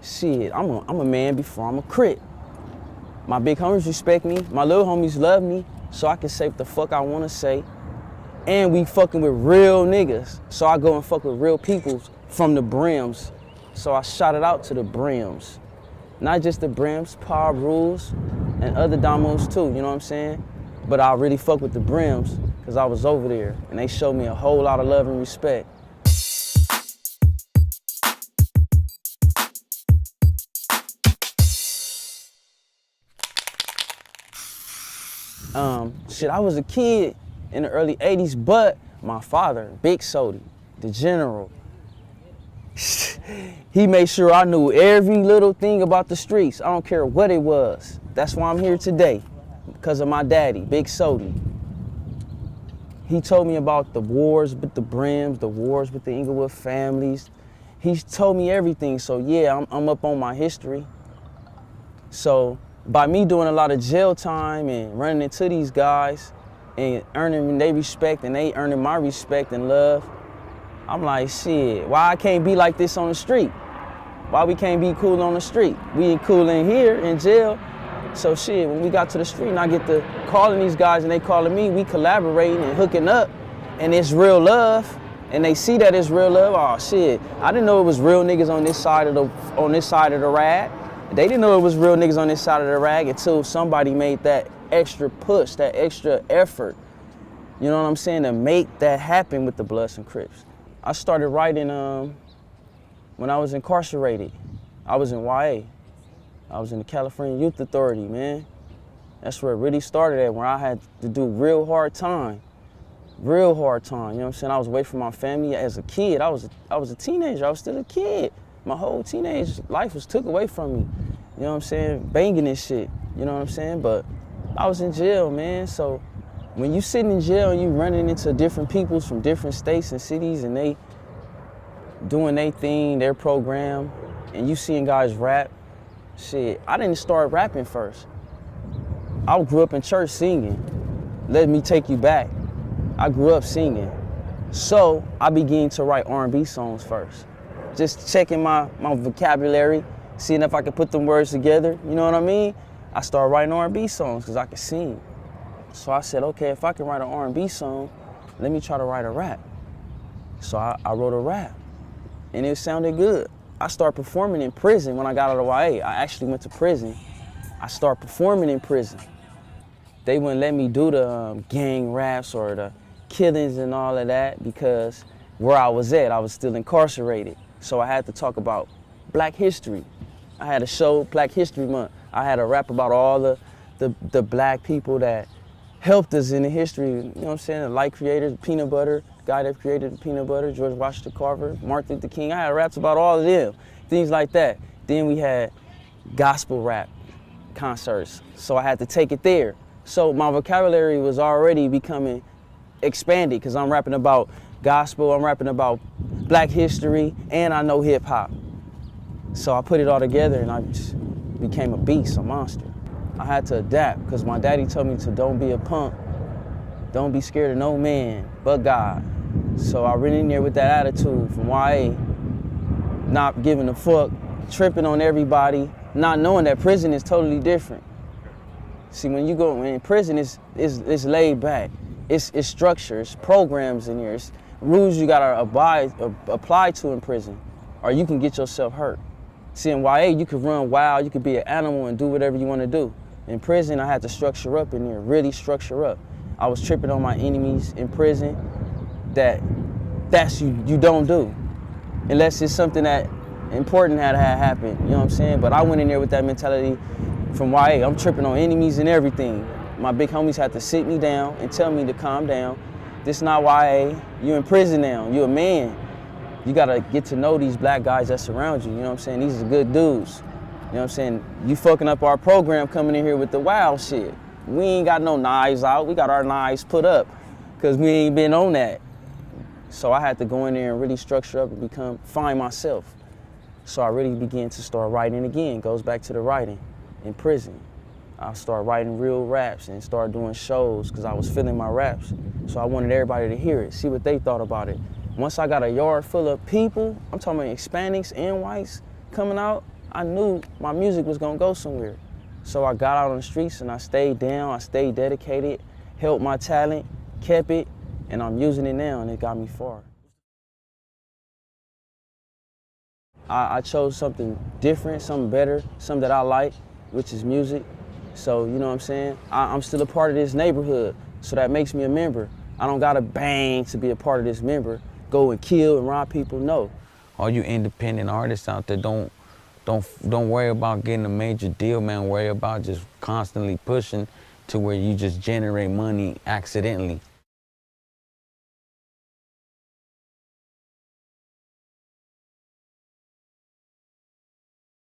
shit, I'm a man before I'm a Crip. My big homies respect me, my little homies love me, so I can say what the fuck I wanna say. And we fucking with real niggas, so I go and fuck with real people from the Brims. So I shout it out to the Brims. Not just the Brims, Power Rules, and other domos too, you know what I'm saying? But I really fuck with the Brims, cause I was over there, and they showed me a whole lot of love and respect. Shit, I was a kid in the early 80s, but my father, Big Sodi, the general, he made sure I knew every little thing about the streets. I don't care what it was. That's why I'm here today, because of my daddy, Big Sodi. He told me about the wars with the Brims, the wars with the Inglewood families. He told me everything, so yeah, I'm up on my history. So by me doing a lot of jail time and running into these guys and earning their respect and they earning my respect and love, I'm like, shit, why I can't be like this on the street? Why we can't be cool on the street? We ain't cool in here, in jail. So shit, when we got to the street and I get to calling these guys and they calling me, we collaborating and hooking up, and it's real love, and they see that it's real love. Oh shit, I didn't know it was real niggas on this side of the rag. They didn't know it was real niggas on this side of the rag until somebody made that extra push, that extra effort. You know what I'm saying? To make that happen with the Bloods and Crips. I started writing when I was incarcerated. I was in YA. I was in the California Youth Authority, man. That's where it really started at, where I had to do real hard time. Real hard time, you know what I'm saying? I was away from my family as a kid. I was a teenager, I was still a kid. My whole teenage life was took away from me. You know what I'm saying? Banging and shit, you know what I'm saying? But I was in jail, man. So when you sitting in jail and you running into different peoples from different states and cities and they doing their thing, their program, and you seeing guys rap, shit, I didn't start rapping first. I grew up in church singing. Let me take you back. I grew up singing. So I began to write R&B songs first. Just checking my vocabulary, seeing if I could put them words together, you know what I mean? I started writing R&B songs because I could sing. So I said, okay, if I can write an R&B song, let me try to write a rap. So I wrote a rap, and it sounded good. I started performing in prison when I got out of YA. I actually went to prison. I started performing in prison. They wouldn't let me do the gang raps or the killings and all of that because where I was at, I was still incarcerated. So I had to talk about Black history. I had a show, Black History Month. I had to rap about all the Black people that helped us in the history, you know what I'm saying? The light creators, peanut butter, the guy that created the peanut butter, George Washington Carver, Martin Luther King. I had raps about all of them, things like that. Then we had gospel rap concerts, so I had to take it there. So my vocabulary was already becoming expanded because I'm rapping about gospel, I'm rapping about Black history, and I know hip hop. So I put it all together and I just became a beast, a monster. I had to adapt because my daddy told me to don't be a punk, don't be scared of no man but God. So I went in there with that attitude from YA, not giving a fuck, tripping on everybody, not knowing that prison is totally different. See, when you go in prison, it's laid back. It's structure, it's programs in here, it's rules you gotta apply to in prison, or you can get yourself hurt. See, in YA, you could run wild, you could be an animal and do whatever you wanna do. In prison, I had to structure up in there, really structure up. I was tripping on my enemies in prison that's you don't do, unless it's something that important had happened, you know what I'm saying? But I went in there with that mentality from YA, I'm tripping on enemies and everything. My big homies had to sit me down and tell me to calm down. This not YA, you in prison now, you a man. You gotta get to know these Black guys that surround you, you know what I'm saying? These are good dudes, you know what I'm saying? You fucking up our program coming in here with the wild shit. We ain't got no knives out, we got our knives put up, cause we ain't been on that. So I had to go in there and really structure up and find myself. So I really began to start writing again, goes back to the writing in prison. I started writing real raps and started doing shows because I was feeling my raps. So I wanted everybody to hear it, see what they thought about it. Once I got a yard full of people, I'm talking about Hispanics and whites coming out, I knew my music was gonna go somewhere. So I got out on the streets and I stayed down, I stayed dedicated, held my talent, kept it, and I'm using it now and it got me far. I chose something different, something better, something that I like, which is music. So, you know what I'm saying? I'm still a part of this neighborhood, so that makes me a member. I don't gotta bang to be a part of this member, go and kill and rob people, no. All you independent artists out there, don't worry about getting a major deal, man. Worry about just constantly pushing to where you just generate money accidentally.